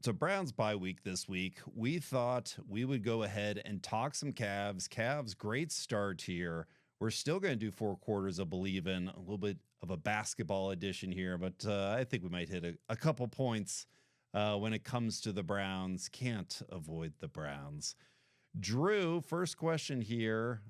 It's a Browns bye week this week. We thought we would go ahead and talk some Cavs. Cavs, great start here. We're still going to do 4 quarters of Believin, a little bit of a basketball edition here, but I think we might hit a couple points when it comes to the Browns. Can't avoid the Browns. Drew, first question here.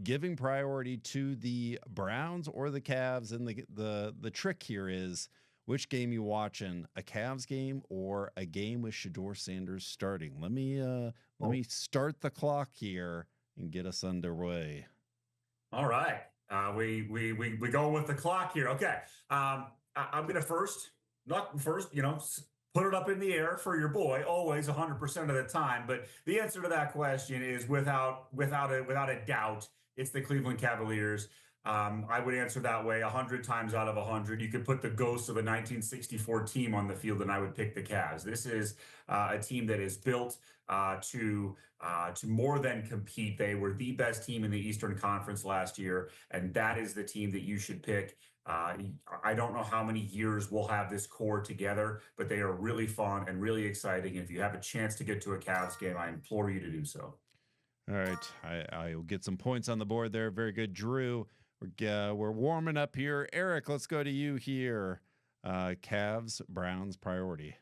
Giving priority to the Browns or the Cavs, and the trick here is which game you watching, a Cavs game or a game with Shedeur Sanders starting. Let me start the clock here and get us underway. All right, we go with the clock here. Okay, I'm gonna put it up in the air for your boy, always 100% of the time. But the answer to that question is without a doubt. It's the Cleveland Cavaliers. I would answer that way 100 times out of 100. You could put the ghosts of a 1964 team on the field, and I would pick the Cavs. This is a team that is built to more than compete. They were the best team in the Eastern Conference last year, and that is the team that you should pick. I don't know how many years we'll have this core together, but they are really fun and really exciting. And if you have a chance to get to a Cavs game, I implore you to do so. All right, I will get some points on the board there. Very good, Drew. We're warming up here. Eric, let's go to you here. Cavs, Browns, priority.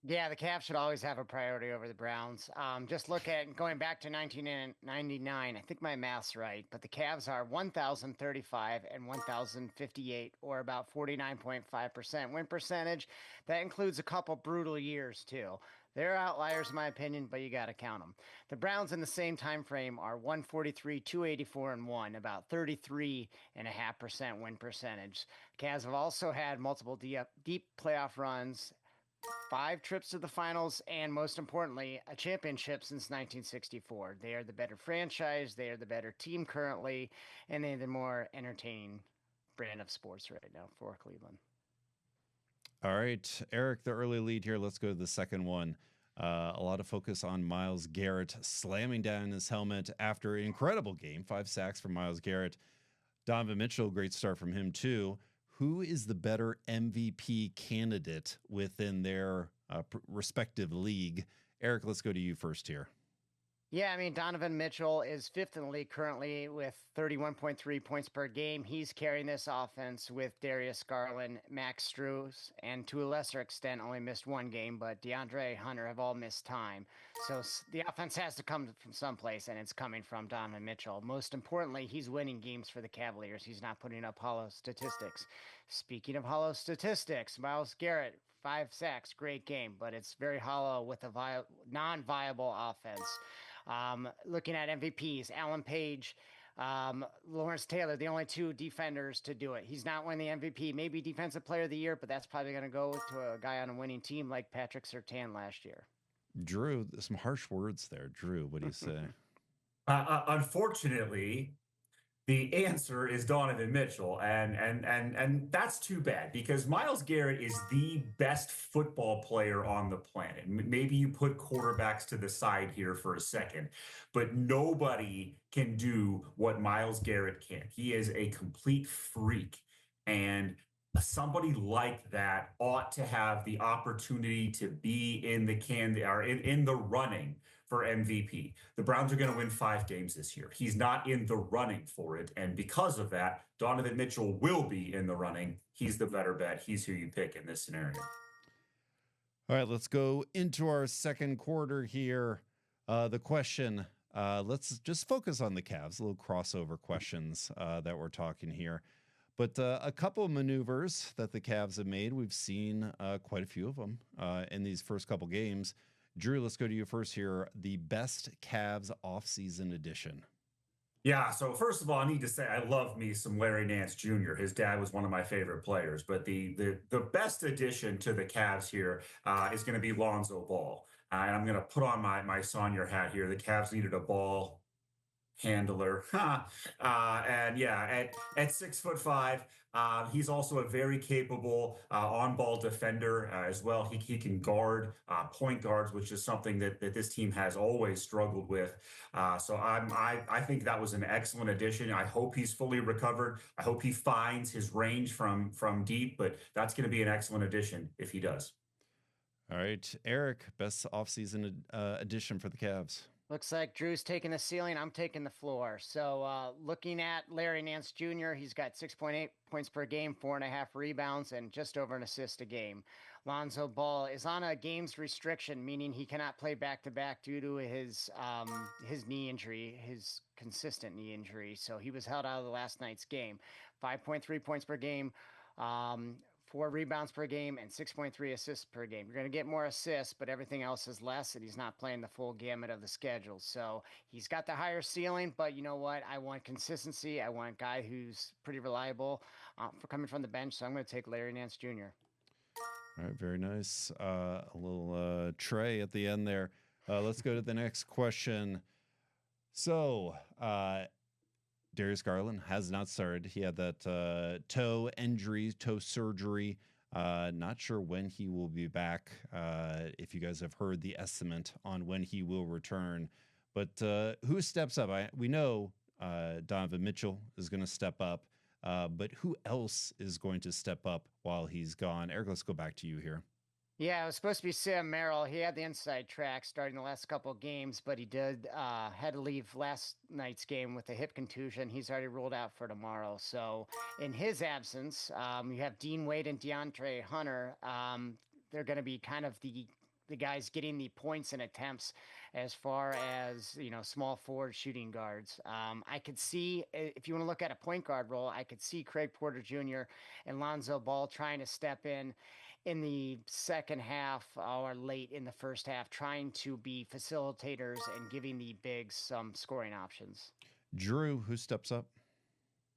Yeah, the Cavs should always have a priority over the Browns. Just look at going back to 1999. I think my math's right, but the Cavs are 1,035 and 1,058, or about 49.5% win percentage. That includes a couple brutal years too. They're outliers in my opinion, but you got to count them. The Browns in the same time frame are 143, 284, and 1, about 33.5% win percentage. Cavs have also had multiple deep playoff runs, 5 trips to the finals, and most importantly, a championship since 1964. They are the better franchise, they are the better team currently, and they're the more entertaining brand of sports right now for Cleveland. All right, Eric, the early lead here. Let's go to the second one. A lot of focus on Myles Garrett slamming down his helmet after an incredible game. 5 sacks from Myles Garrett. Donovan Mitchell, great start from him too. Who is the better MVP candidate within their respective league? Eric, let's go to you first here. Yeah, I mean, Donovan Mitchell is 5th in the league currently with 31.3 points per game. He's carrying this offense with Darius Garland, Max Strus, and to a lesser extent only missed 1 game, but DeAndre Hunter have all missed time. So the offense has to come from someplace, and it's coming from Donovan Mitchell. Most importantly, he's winning games for the Cavaliers. He's not putting up hollow statistics. Speaking of hollow statistics, Myles Garrett, 5 sacks, great game, but it's very hollow with a non-viable offense. Looking at MVPs, Alan Page, Lawrence Taylor, the only 2 defenders to do it. He's not winning the MVP, maybe Defensive Player of the Year, but that's probably going to go to a guy on a winning team like Patrick Surtain last year. Drew, some harsh words there. Drew, what do you say? Unfortunately, the answer is Donovan Mitchell, and that's too bad because Myles Garrett is the best football player on the planet. Maybe you put quarterbacks to the side here for a second, but nobody can do what Myles Garrett can. He is a complete freak, and somebody like that ought to have the opportunity to be in the running for MVP. The Browns are going to win 5 games this year. He's not in the running for it. And because of that, Donovan Mitchell will be in the running. He's the better bet. He's who you pick in this scenario. All right, let's go into our second quarter here. The question, let's just focus on the Cavs, a little crossover questions that we're talking here. But a couple of maneuvers that the Cavs have made, we've seen quite a few of them in these first couple games. Drew, let's go to you first here. The best Cavs offseason edition. Yeah, so first of all, I need to say I love me some Larry Nance Jr. His dad was one of my favorite players, but the best addition to the Cavs here is going to be Lonzo Ball. And I'm going to put on my Sonier hat here. The Cavs needed a ball handler. And yeah, at 6'5", he's also a very capable on-ball defender as well. He can guard point guards, which is something that this team has always struggled with. So I think that was an excellent addition. I hope he's fully recovered. I hope he finds his range from deep, but that's going to be an excellent addition if he does. All right, Eric, best offseason addition for the Cavs. Looks like Drew's taking the ceiling. I'm taking the floor. So looking at Larry Nance Jr., he's got 6.8 points per game, 4.5 rebounds, and just over an assist a game. Lonzo Ball is on a games restriction, meaning he cannot play back-to-back due to his knee injury, his consistent knee injury. So he was held out of the last night's game. 5.3 points per game, 4 rebounds per game, and 6.3 assists per game. You're going to get more assists, but everything else is less, and he's not playing the full gamut of the schedule. So he's got the higher ceiling, but you know what? I want consistency. I want a guy who's pretty reliable for coming from the bench, so I'm going to take Larry Nance Jr. All right, very nice. A little tray at the end there. Let's go to the next question. So, Darius Garland has not started. He had that toe injury, toe surgery. Not sure when he will be back. If you guys have heard the estimate on when he will return, but who steps up? We know Donovan Mitchell is going to step up, but who else is going to step up while he's gone? Eric, let's go back to you here. Yeah, it was supposed to be Sam Merrill. He had the inside track starting the last couple of games, but he did had to leave last night's game with a hip contusion. He's already ruled out for tomorrow. So in his absence, you have Dean Wade and DeAndre Hunter. They're going to be kind of the guys getting the points and attempts as far as, small forward shooting guards. I could see, if you want to look at a point guard role, I could see Craig Porter Jr. and Lonzo Ball trying to step in the second half or late in the first half, trying to be facilitators and giving the bigs some scoring options. Drew, who steps up?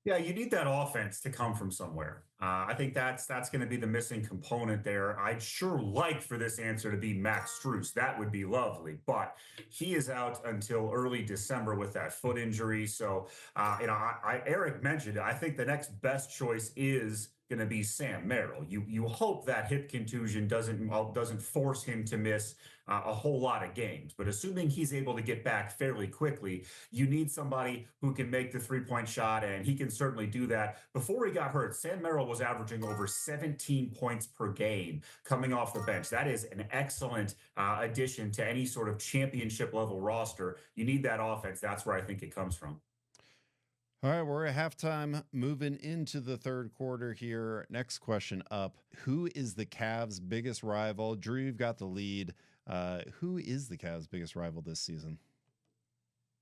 Yeah, you need that offense to come from somewhere. I think that's going to be the missing component there. I'd sure like for this answer to be Max Strus. That would be lovely, but he is out until early December with that foot injury. So, Eric mentioned it. I think the next best choice is going to be Sam Merrill. You hope that hip contusion doesn't force him to miss a whole lot of games, but assuming he's able to get back fairly quickly, you need somebody who can make the three-point shot, and he can certainly do that. Before he got hurt, Sam Merrill was averaging over 17 points per game coming off the bench. That is an excellent addition to any sort of championship level roster. You need that offense. That's where I think it comes from. All right, we're at halftime, moving into the third quarter here. Next question up. Who is the Cavs' biggest rival? Drew, you've got the lead. Who is the Cavs' biggest rival this season?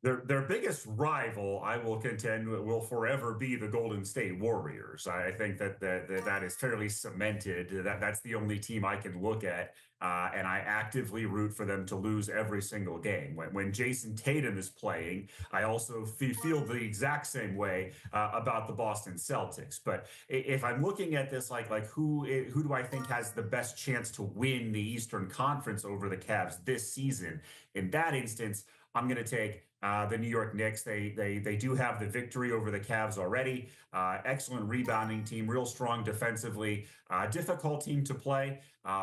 Their biggest rival, I will contend, will forever be the Golden State Warriors. I think that is fairly cemented. That's the only team I can look at, and I actively root for them to lose every single game. When Jason Tatum is playing, I also feel the exact same way about the Boston Celtics. But if I'm looking at this like who do I think has the best chance to win the Eastern Conference over the Cavs this season? In that instance, I'm going to take the New York Knicks. They do have the victory over the Cavs already. Excellent rebounding team, real strong defensively. Difficult team to play.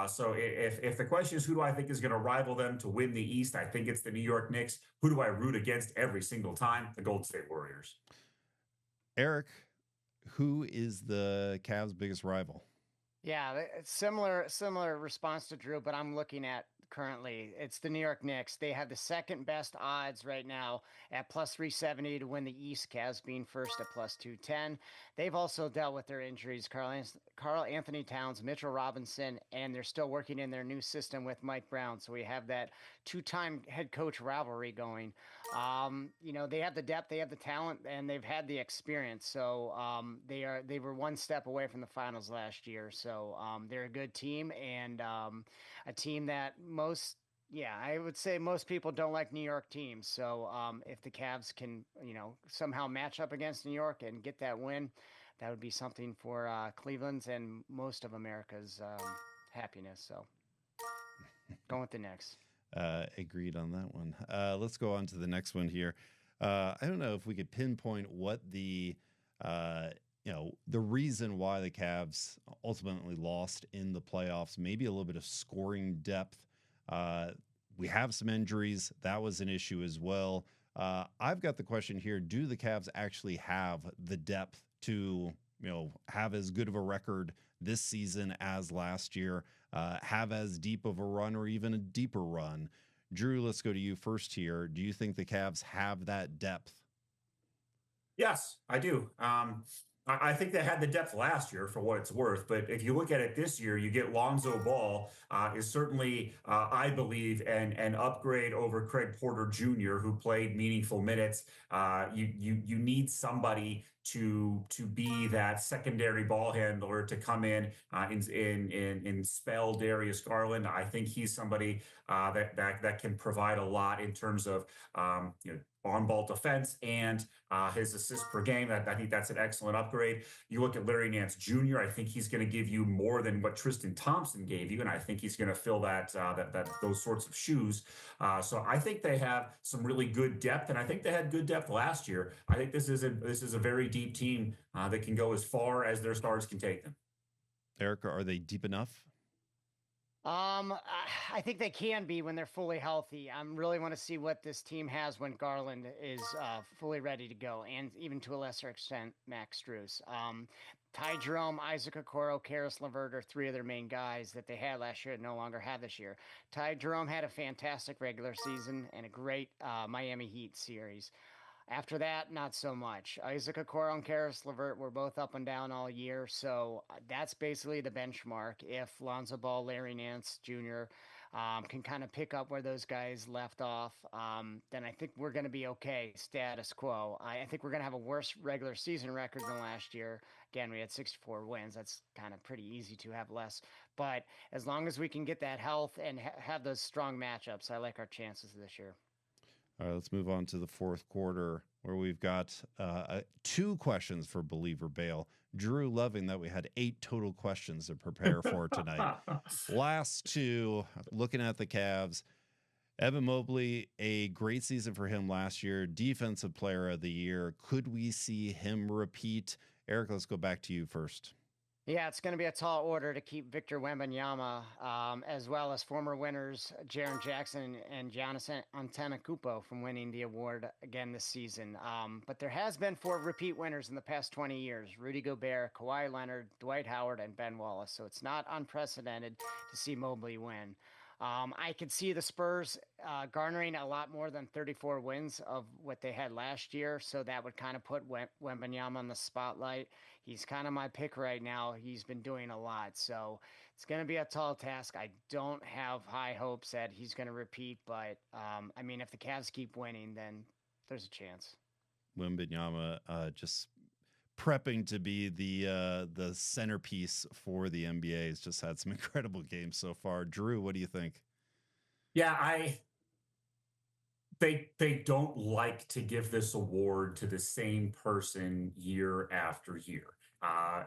So if the question is who do I think is going to rival them to win the East, I think it's the New York Knicks. Who do I root against every single time? The Golden State Warriors. Eric, who is the Cavs' biggest rival? Yeah, it's similar response to Drew, but I'm looking at currently it's the New York Knicks. They have the second best odds right now at plus 370 to win the East, Cavs being first at plus 210. They've also dealt with their injuries, Karl Anthony Towns, Mitchell Robinson, and they're still working in their new system with Mike Brown. So we have that two-time head coach rivalry going. They have the depth, they have the talent, and they've had the experience. So they were one step away from the finals last year. So they're a good team, and a team that I would say most people don't like New York teams. So if the Cavs can, somehow match up against New York and get that win, that would be something for Cleveland's and most of America's happiness. So going with the Knicks. Agreed on that one. Let's go on to the next one here. I don't know if we could pinpoint what the reason why the Cavs ultimately lost in the playoffs, maybe a little bit of scoring depth. We have some injuries. That was an issue as well. I've got the question here. Do the Cavs actually have the depth to, have as good of a record this season as last year? have as deep of a run or even a deeper run. Drew, let's go to you first here. Do you think the Cavs have that depth? Yes, I do. I think they had the depth last year for what it's worth, but if you look at it this year, you get Lonzo Ball is certainly, I believe, an upgrade over Craig Porter Jr., who played meaningful minutes. You need somebody to be that secondary ball handler to come in spell Darius Garland. I think he's somebody that can provide a lot in terms of on-ball defense and his assists per game. I think that's an excellent upgrade. You look at Larry Nance Jr. I think he's going to give you more than what Tristan Thompson gave you, and I think he's going to fill those sorts of shoes. So I think they have some really good depth, and I think they had good depth last year. I think this is a very deep team that can go as far as their stars can take them. Erica, are they deep enough? I think they can be when they're fully healthy. I really want to see what this team has when Garland is fully ready to go, and even to a lesser extent, Max Strus. Ty Jerome, Isaac Okoro, Karis LeVert are three of their main guys that they had last year and no longer have this year. Ty Jerome had a fantastic regular season and a great Miami Heat series. After that, not so much. Isaac Okoro and Karis LeVert were both up and down all year, so that's basically the benchmark. If Lonzo Ball, Larry Nance Jr. Can kind of pick up where those guys left off, then I think we're going to be okay, status quo. I think we're going to have a worse regular season record than last year. Again, we had 64 wins. That's kind of pretty easy to have less. But as long as we can get that health and have those strong matchups, I like our chances this year. All right, let's move on to the fourth quarter, where we've got 2 questions for Believer Bale. Drew, loving that we had 8 total questions to prepare for tonight. Last 2, looking at the Cavs. Evan Mobley, a great season for him last year, Defensive Player of the Year. Could we see him repeat? Eric, let's go back to you first. Yeah, it's going to be a tall order to keep Victor Wembanyama, as well as former winners Jaren Jackson and Giannis Antetokounmpo from winning the award again this season. But there has been 4 repeat winners in the past 20 years: Rudy Gobert, Kawhi Leonard, Dwight Howard, and Ben Wallace. So it's not unprecedented to see Mobley win. I could see the Spurs garnering a lot more than 34 wins of what they had last year, so that would kind of put Wembanyama on the spotlight. He's kind of my pick right now. He's been doing a lot, so it's going to be a tall task. I don't have high hopes that he's going to repeat, but I mean, if the Cavs keep winning, then there's a chance. Wembanyama just prepping to be the centerpiece for the NBA. He's just had some incredible games so far. Drew, what do you think? Yeah, they don't like to give this award to the same person year after year.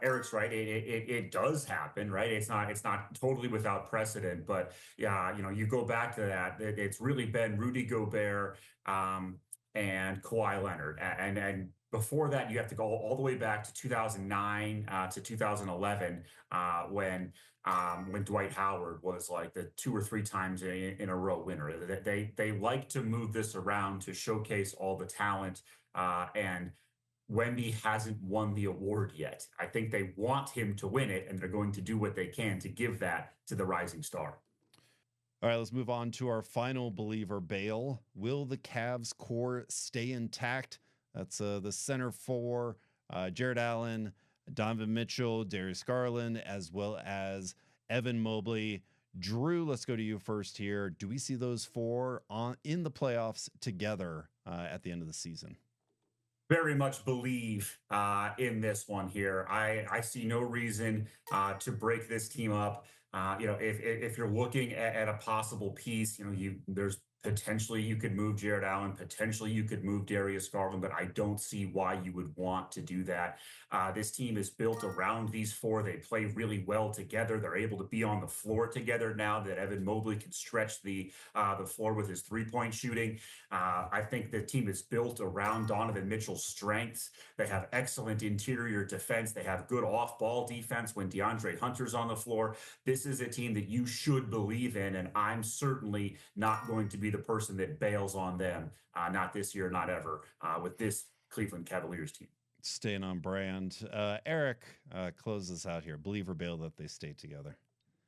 Eric's right. It does happen, right? It's not totally without precedent, but yeah, you go back to that. It's really been Rudy Gobert and Kawhi Leonard, and before that, you have to go all the way back to 2009 to 2011 when Dwight Howard was like the 2 or 3 times in a row winner. They like to move this around to showcase all the talent, and Wemby hasn't won the award yet. I think they want him to win it, and they're going to do what they can to give that to the rising star. All right, let's move on to our final Believer Bale. Will the Cavs core stay intact? That's the center 4, Jared Allen, Donovan Mitchell, Darius Garland, as well as Evan Mobley. Drew, let's go to you first here. Do we see those 4 in the playoffs together at the end of the season? Very much believe in this one here. I see no reason to break this team up. If you're looking at a possible piece, there's potentially you could move Jared Allen, potentially you could move Darius Garland, but I don't see why you would want to do that. This team is built around these 4. They play really well together. They're able to be on the floor together now that Evan Mobley can stretch the floor with his 3-point shooting. I think the team is built around Donovan Mitchell's strengths. They have excellent interior defense. They have good off-ball defense when DeAndre Hunter's on the floor. This is a team that you should believe in, and I'm certainly not going to be the person that bails on them. Not this year, not ever, with this Cleveland Cavaliers team. Staying on brand. Eric, close this out here. Believe or bail that they stay together?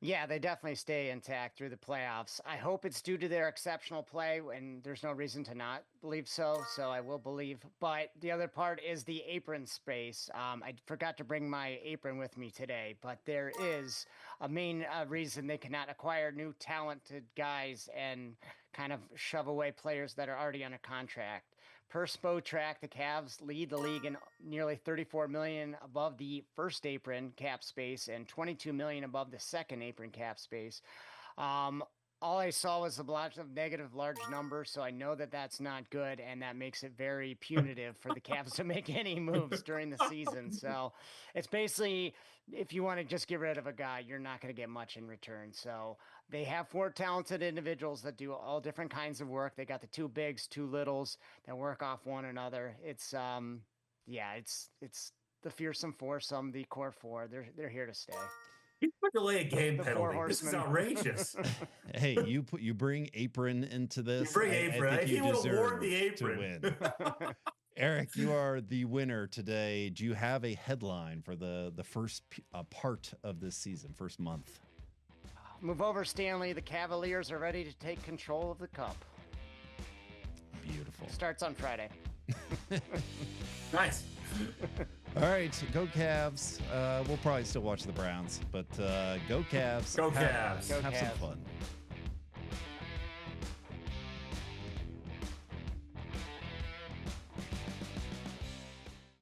Yeah, they definitely stay intact through the playoffs. I hope it's due to their exceptional play, and there's no reason to not believe so. So I will believe. But the other part is the apron space. I forgot to bring my apron with me today, but there is a main reason they cannot acquire new talented guys and kind of shove away players that are already on a contract. Per Spotrac, the Cavs lead the league in nearly 34 million above the first apron cap space and 22 million above the second apron cap space. All I saw was a bunch of negative large numbers, so I know that that's not good, and that makes it very punitive for the Cavs to make any moves during the season. So it's basically, if you want to just get rid of a guy, you're not going to get much in return. So they have 4 talented individuals that do all different kinds of work. They got the 2 bigs, 2 littles that work off one another. It's it's the fearsome foursome, the core 4. They're here to stay. You put delay a game The penalty. This is outrageous. Hey, you bring apron into this. You bring apron. I think He you would have deserve worn the apron. to win. Eric, you are the winner today. Do you have a headline for the first part of this season, first month? Move over, Stanley. The Cavaliers are ready to take control of the cup. Beautiful. Starts on Friday. Nice. All right, go Cavs. We'll probably still watch the Browns, but go Cavs. Go Cavs. Go Have Cavs. some fun.